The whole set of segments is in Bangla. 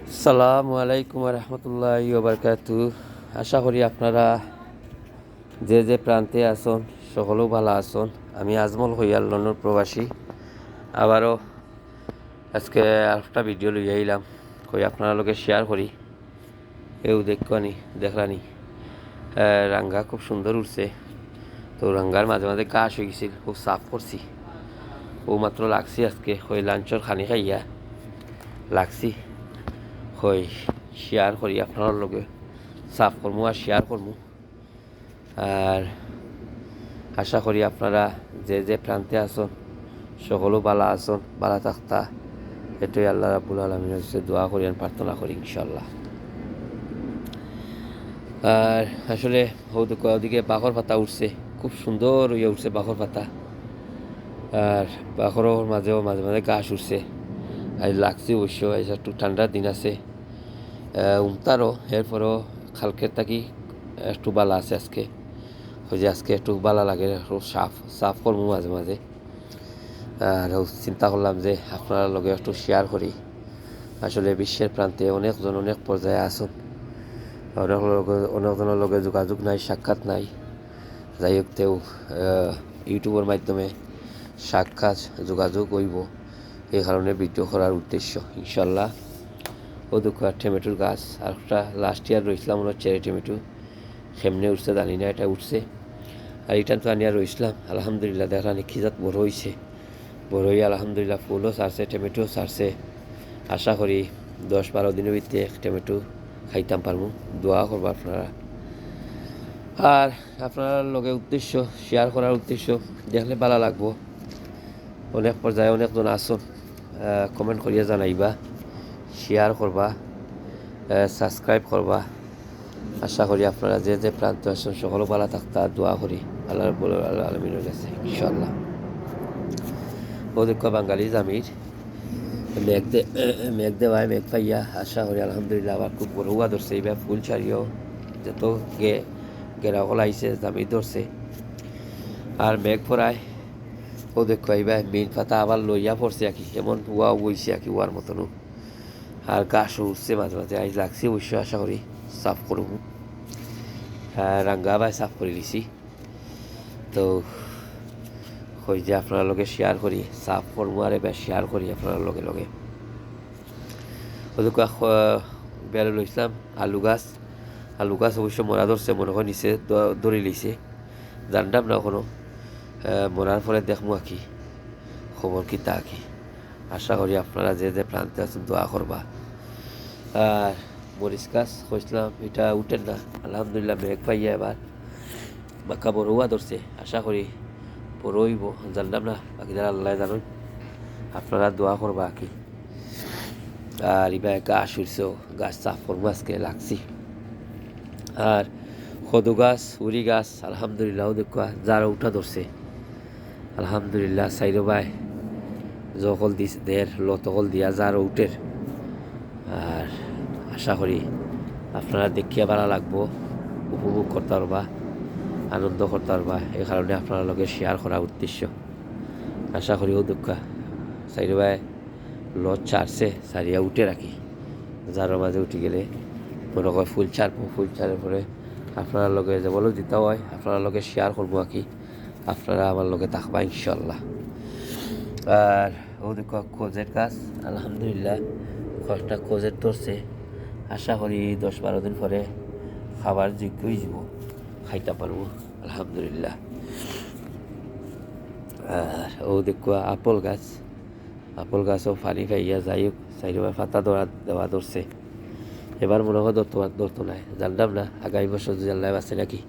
আসসালামু আলাইকুম রহমতুল্লাহি ওবরকাতু। আশা করি আপনারা যে যে প্রান্তে আছেন সকলেও ভালো আছেন। আমি আজমল হইয়ার লন্ডন প্রবাসী। আবারও আজকে একটা ভিডিও লই আইলাম, কই আপনারা লগে শেয়ার করি। দেখলানি রাঙ্গা খুব সুন্দর উঠছে। তো রাঙ্গার মাঝে মাঝে ঘাস হয়ে গেছিল, খুব সাফ করছি। ও মাত্র লাগছি আজকে, কই লাঞ্চর খানি খাইয়া লাগছি, কই শেয়ার করি আপনার লগে, সাফ করবো আর শেয়ার করবো। আর আশা করি আপনারা যে যে প্রান্তে আছেন সকলেও ভালো আছেন, ভালো থাকতা, এটাই আল্লাহ রাব্বুল আলামিনের কাছে দোয়া করি আর প্রার্থনা করি ইনশাল্লাহ। আর আসলে ওদিকে বাখর পাতা উঠছে, খুব সুন্দর হয়ে উঠছে বাখর পাতা। আর বাখরের মাঝেও মাঝে মাঝে ঘাস উঠছে। আজ লাগছে অবশ্য, আজ একটু ঠান্ডার দিন আছে, উমতারও এরপরও খালকের থাকি একটু বালা আছে আজকে। ওই যে আজকে একটু বালা লাগে, একটু সাফ করবো মাঝে মাঝে। আর চিন্তা করলাম যে আপনার লগে একটু শেয়ার করি। আসলে বিশ্বের প্রান্তে অনেকজন অনেক পর্যায়ে আছেন, অনেকজনের লগে যোগাযোগ নাই, সাক্ষাৎ নাই। যাই হোক, তেও ইউটিউবের মাধ্যমে সাক্ষাৎ যোগাযোগ হইব, এই কারণে ভিডিও করার উদ্দেশ্য ইনশাল্লাহ। ও দুঃখ টমেটোর গাছ আর একটা লাস্ট ইয়ার রয়েছিলাম মনে হচ্ছে টমেটো, সেমনে উঠছে জানি না, এটা উঠছে। আর এটা তো আনিয়া রয়েছিলাম, আলহামদুলিল্লাহ দেখলাম খিজাত বড় হয়েছে, বড় হয়ে আলহামদুলিল্লাহ ফুলও ছাড়ছে, টমেটো ছাড়ছে। আশা করি 10-12 দিনের ভিতরে টমেটো খাইতাম পারবো। দোয়া করবো আপনারা। আর আপনার লগে উদ্দেশ্য শেয়ার করার উদ্দেশ্য, দেখলে ভালো লাগবো। অনেক পর্যায়ে অনেকজন আসুন, কমেন্ট করিয়া জানাইবা, শেয়ার করবা, সাবস্ক্রাইব করবা। আশা করি আপনারা যে যে প্রান্ত আছেন সকলে ভালো থাকতা, দোয়া করি আল্লাহ রাব্বুল আলামিনের কাছে ইনশাআল্লাহ। ওদিক বাঙালি জামির মেঘ দেওয়ায় মেঘ পাইয়া আশা করি আলহামদুলিল্লাহ আবার খুব বড় হুয়া ধরছে। এইবার ফুল ছাড়িয়েও যত গেরাওয়ালা আইসে জামির ধরছে আর মেঘ পড়ায়। ও দেখো এইবার মেন পাতা আবার লইয়া পড়ছে আর কি, এমন হুয়া বইছে আর কি, হুয়ার মতনও। আর গাছও উঠছে মাঝে মাঝে, আজ লাগছে অবশ্যই। আশা করি সাফ করবো, রাঙ্গা বাই সাফ করে দিছি। তো ওই যে আপনার লগে শেয়ার করি, সাফ করবো আর এবার শেয়ার করি আপনার লগে লগে। ওদিকে বেড়ে লইছিলাম আলু গাছ অবশ্য মরা ধরছে, মনে হয় নিচে ধরে লইছে, জানতাম না এখনো। মরার পরে দেখবো আর কি খবর কি তা কি। আশা করি আপনারা যে যে প্রান্তে আছেন দোয়া করবা। আর মরিচ গাছ কইছিলাম এটা উঠেন না, আলহামদুলিল্লাহ মেঘ পাইয়া এবার বাঁকা বড় হুয়া ধরছে। আশা করি বড় হইব, জানলাম না, বাকি যারা আল্লাহ জানুন। আপনারা দোয়া করবা কি। আর এবার গাছ উঠছে, গাছ সাফ করবো আজকে লাগছি। আর কদু গাছ, উড়ি গাছ আলহামদুলিল্লাহ দেখা যারা উঠা ধরছে আলহামদুলিল্লাহ। সাইরো ভাই জকল দিস দের লতকল দিয়া যারা উঠের। আর আশা করি আপনারা দেখিয়া ভালো লাগবো, উপভোগ করতে পারবা, আনন্দ করতে পারবা। এই কারণে আপনার লগে শেয়ার করা উদ্দেশ্য। আশা করি ও দুঃখা সাইরো ভাই লত ছাড়ছে, ছাড়িয়া উঠে রাখি, যার মাঝে উঠে গেলে মনে হয় ফুল ছাড়বো। ফুল ছাড়ার পরে আপনারা লগে যে বলো দিতে হয়, আপনার লগে শেয়ার করবো আর কি। আপনারা আমার লগে থাকবা ইনশাল্লাহ। আর ও দেখো কোজের গাছ আলহামদুলিল্লাহ কয়েকটা কোজের ধরছে। আশা করি 10-12 দিন পরে খাবার যোগ্য হয়ে যাব, খাইতে পারবো আলহামদুলিল্লাহ। আর ও দেখো আপেল গাছও পানি খাইয়া যাই হোক চাইরবার পাতা দেওয়া ধরছে। এবার মনে হয় ধরতো নাই, জানতাম না। আগামী বছর যদি আল্লাহ আছে নাকি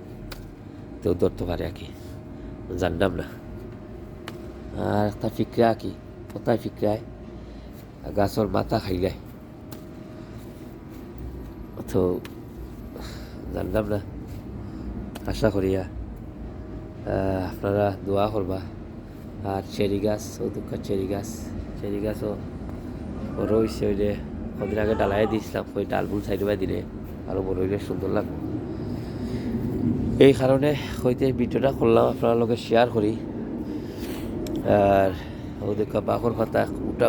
তো ধরতে পারে আর কি, জানতাম না। আর একটা ফিকরা কি কোথায় ফিকরায় গাছর মাথা খাইলায়, তো জানতাম না। আশা করিয়া আপনারা দোয়া করবা। আর চেরি গাছ, ও দুঃখ চেরি গাছও বড় হয়েছে। ওই যে কদিন আগে ডালাই দিয়েছিলাম, ওই ডালবুল সাইড বাই দিলে আরও বড় হইলে সুন্দর লাগবে। এই কারণে হইতে ভিডিওটা করলাম, আপনার লগে শেয়ার করি। আর ও দেখা বাঘর পাতা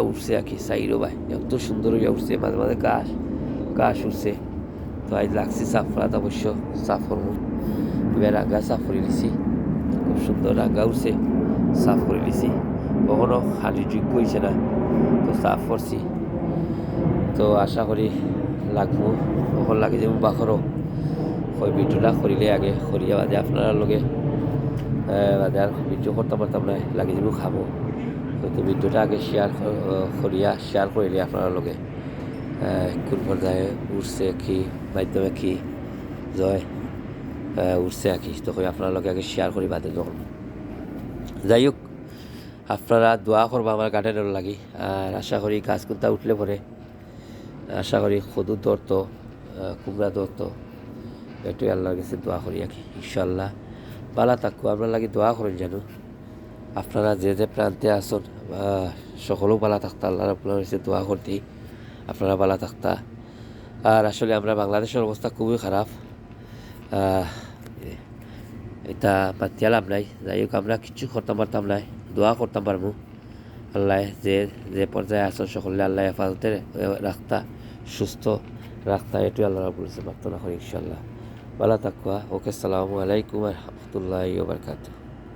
উঠছে আর কি সাইরো ভাই, এত সুন্দর হইয়া উঠছে। মাঝে মাঝে গাছ গাছ উঠছে। তো আজ লাগছি সাফ করাতে অবশ্য সাফ করবো। এবার রাঙ্গা সাফ করে নিছি, খুব সুন্দর রাঙ্গা উঠছে, সাফ করে নিছি। কখনো হাঁটির যোগ্য হয়েছে না, তো সাফ করছি। তো আশা করি লাগবো, কখন লাগে যেমন বাখরও ওই ভিডিওটা করিলে আগে করিয়া বাদে আপনারা লগে বাদে আর ভিডিও করতে পারতাম না, লাগে যেমন খাবো। হয়তো ভিডিওটা আগে শেয়ার করিলে আপনারা লগে কোন পর্যায়ে উঠছে কি মাধ্যমে কি জয় উঠছে আর কি, তখন আপনার লগে আগে শেয়ার করি বাদে যখন। যাই হোক, আপনারা দোয়া করবো আমার গার্ডেনের লাগি। আর আশা করি গাছ কোনটা উঠলে পরে আশা করি খদুর ধরতো, কুমড়া ধরতো, একটু আল্লাহর কাছে দোয়া করি আর কি। ইনশাল্লাহ ভালো থাকবো, আপনার লাগে দোয়া করেন যেন। আপনারা যে যে প্রান্তে আসুন সকলেও ভালো থাকতা, আল্লাহ আপনার কাছে দোয়া করতেই আপনারা ভালো থাকতা। আর আসলে আমরা বাংলাদেশের অবস্থা খুবই খারাপ, এটা বাতিয়ালাম নাই। যাই হোক, আমরা কিছু করতাম পারতাম নাই, দোয়া করতাম পারবো আল্লাহ যে যে পর্যায়ে আসন সকলে আল্লাহ হেফাজতে রাখতা, সুস্থ রাখতা, এটুই আল্লাহ বলেছে প্রার্থনা করি। ইনশাল্লাহ ভালো থাকুয়া। ওকে, আসসালামু আলাইকুম রহমতুল্লাহি ওয়া বারাকাতুহু।